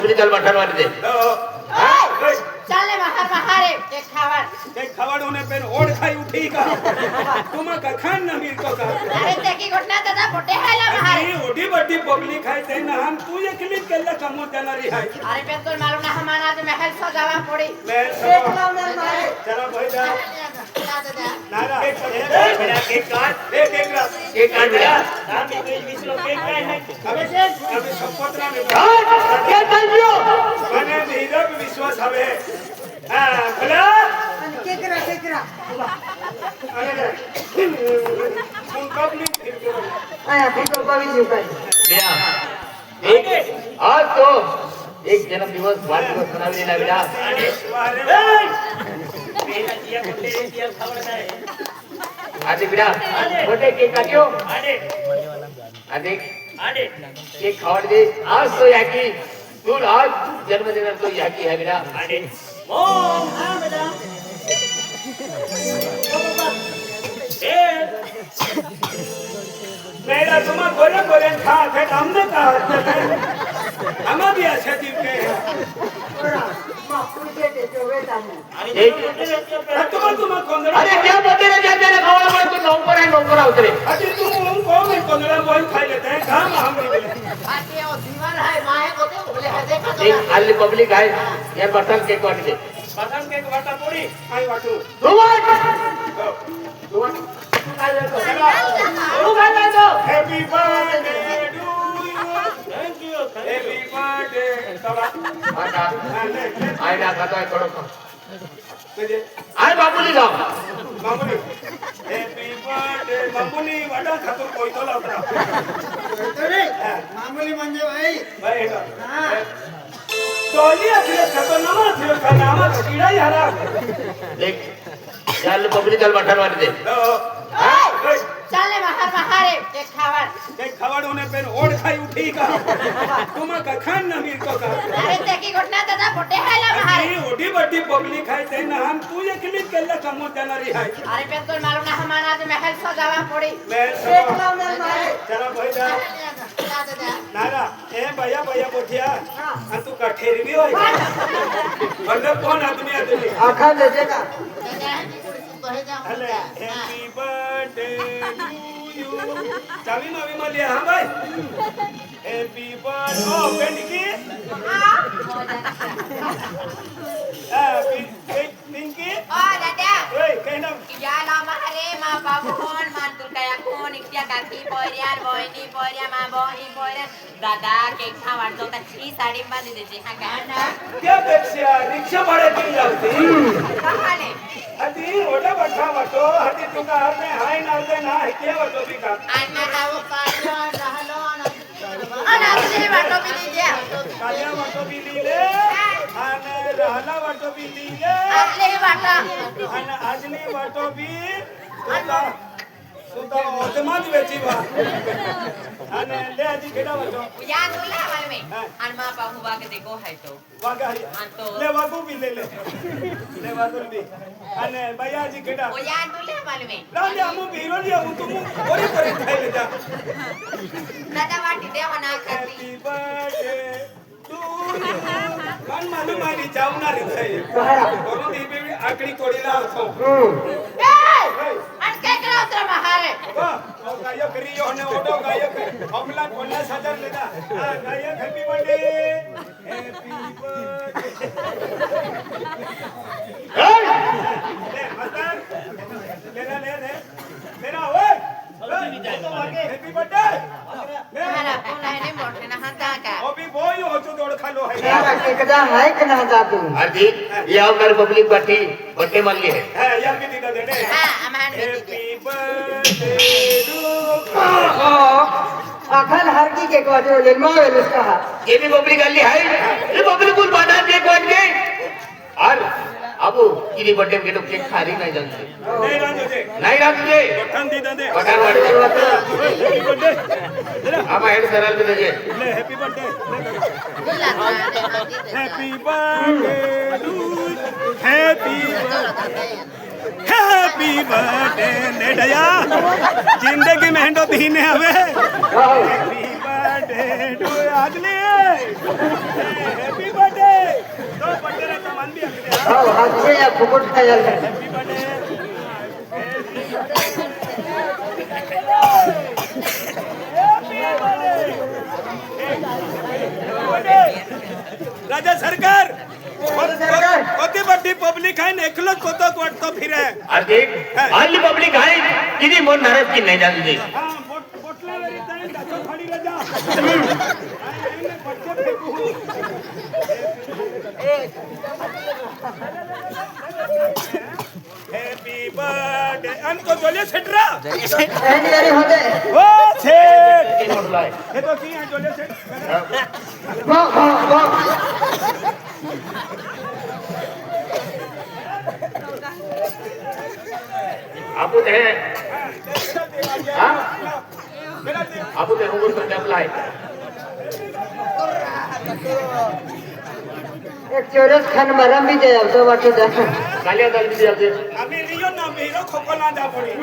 चल मटन वाली दे चाले महार महारे एक खावड़ होने पे ओढ़ खाई उठी का तुम का खान ना मिल को का अरे देखी घटना दादा बोटे हैला महारे ये ओडी बड़ी पब्लिक है ते ना हम तू ये क्लिक केला कमो जाना रही है अरे पे तो मालूम ना हमारा आज महल सजावा पड़ी मैं एक लाव ना मारे चलो भाई जा नारा मेरा केक काट बेटा नाम में 20 लोग केक खाए हैं अबे संपत्रा में क्या कर दियो मैंने मेरा भी विश्वास हवे हां भला केकरा अरे तुम पब्लिक आया तो बावी जी का बेटा एक आज तो एक जन्म दिवस बाल दिवस मनावी ना बेटा बेटा जिया को तेरे जिया खावड़ा है आदि बेटा छोटे केक काटियो आदि केक खावड़ दे आज तो याकी तू आज जन्मदिन तो याकी है बेटा ओम हां बेटा मेरा तुम गोरे गोरे खा थे हमने कहा हम भी अच्छे दिन के तुम कौन अरे क्या बोलते रहे जब मैंने खावड़ा बोले तो नौकर उतरे अरे तुम कौन कोंदरा बोल खाई लेते हैं काम हम नहीं मिले आते ओ दीवार है माए को तो बोले है देखा तो एक आली पब्लिक है यार बटन केक काट दे बटन के वाटा पूरी आई वाटू happy birthday to you thank you happy birthday तबा आय ना खाता करो तुझे आय बाबूली जाओ मामूली हैप्पी बर्थडे मामूली वाटा खातो कोई तो लावता रे मामूली म्हणजे भाई हां तोली अखिले खातो नामा थियो का नामा कीड़ा यारा देख चल पब्लिक चल मटन वाली दे चाले महार महारे एक खावड़ होने पे ओढ़ खाई उठी का तुम का खान ना मिल को का अरे देखी घटना दादा बोटे हैला महारे ये ओडी बड़ी पब्लिक है ते ना हम तू ये क्लिक केला कमो जाना रही है अरे पे तो मालूम ना हमारा आज महल सजावा पड़ी मैं एक लाव ना मारे चलो भाई जा नारा ए भैया बोथिया हां तू का ठेरवी होय मतलब कौन आदमी आखा देजे का hello happy birthday to you चावी मावी माली हां भाई हैप्पी बर्थडे ओ पेंडकी पिंकी ओ दादा ओए कहना याला महारे मा बाबू कोण मान तू काय कोण इत्या काकी पोर्यान बहिणी पोर्या मा बहिणी पोर्या दादा केक खावाडतो तर ही साडी बांधी देते हा गाना त्यापेक्षा रिक्षा भाडे किती लागते कहाले हती ओढा बठा वाटो हती तुका आपने हाय नालते ना हे वाटो बिका अन्ना दाव काढलो राहलो अनासले वाटो बिली द्या काल्या वाटो बिलीले आणि राहला वाटो बिलीले आपले वाटा आणि आजनी वाटो बी सुद्धा ओजमात वेची बा आणि ले आजी केडा वाटो या तुला मालमे आणि मा बाबू बागे देखो हाय तो वागा ले वागू बी ले वागू बी आणि बाया आजी केडा ओ या तुला मालमे राजा मु बिरोली मु तुम ओरी करे खायले जा दादा वाटी देवा ना करती हैप्पी बर्थडे टू यू मन मालूम मारी जावणार इथे करून दी बेबी आकडी कोडीला होतो आणि काय करावं तर महारे ओ गायो करी होने ओडो गायो हमला 50,000 लेदा हां गायो हैप्पी बर्थडे ले मस्तर ले मेरा ओए हैप्पी बर्थडे मला कोण आहे ने मोठे ना हाता का अभी बोई हो जो दौड़ खालो है यार एकदा हाय का ना जातो आदि या कर पब्लिक पार्टी बर्थडे मानली है है या भी दीदा दे हा आम्हाला हैप्पी बर्थडे टू आखा हर की के को जो जन्मा है इसका ये भी पब्लिक आली है ये पब्लिक को बाधा केक काट के और अब किरी बर्थडे के तो केक खा रही नहीं जानते नहीं राजो जे नहीं रात दे बटन दीदा दे बटन वाली हैप्पी बर्थडे हम हेड सरल पे दे ले हैप्पी बर्थडे दिला happy birthday to happy happy birthday ले दया जिंदगी में हंडो दीने हवे हैप्पी बर्थडे आदले हॅपी बर्थडे तो बर्थडे रे तो मान भी अगले हो हातचे या फुकट खायला हॅपी बर्थडे राजा सरकार होती बड्डी पब्लिक आहे ना एकलंच पोतक वाटतो फिरे अधिक हल्ली पब्लिक आहे किती मन नाराज की नाही जाणू दे हा बोटला वेरी जाईन दाचो खाडी राजा आईने बच्चे फेकू हैप्पी बर्थडे अनको जोले सेटरा एनिवर्सरी होते ओ सेट किती म्हटलं आहे हे तो की आहे जोले सेट वाह वाह वाह आपू ते हा आपू ते उघड तर आपला आहे एक चोरस खान मरम भी जाए तो वाटो जा कालिया दाल बी द्यायचे आम्ही रियो ना मेरो खोकला जा पडी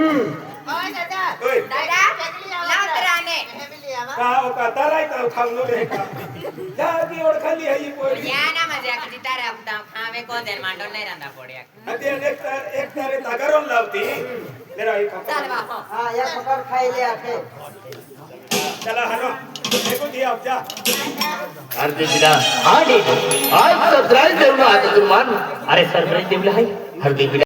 ओय दादा ओय दादा लाव तराने का ओ का ताराय का खावलो रे का जा की ओळखाली आहे ही पोरी या ना मजा किती तारा अपता खावे को देर मांडो नाही रांदा पड्या अते एक तारे तागारोन लावती जरा ही चल बा हो हां या पकड़ खाई ले आके चला हलो देखो दिया अब जा अरे बिना हा आज सरप्राईज देऊ ना आता तू मान अरे सरप्राईज देऊ आहे हरदी बिना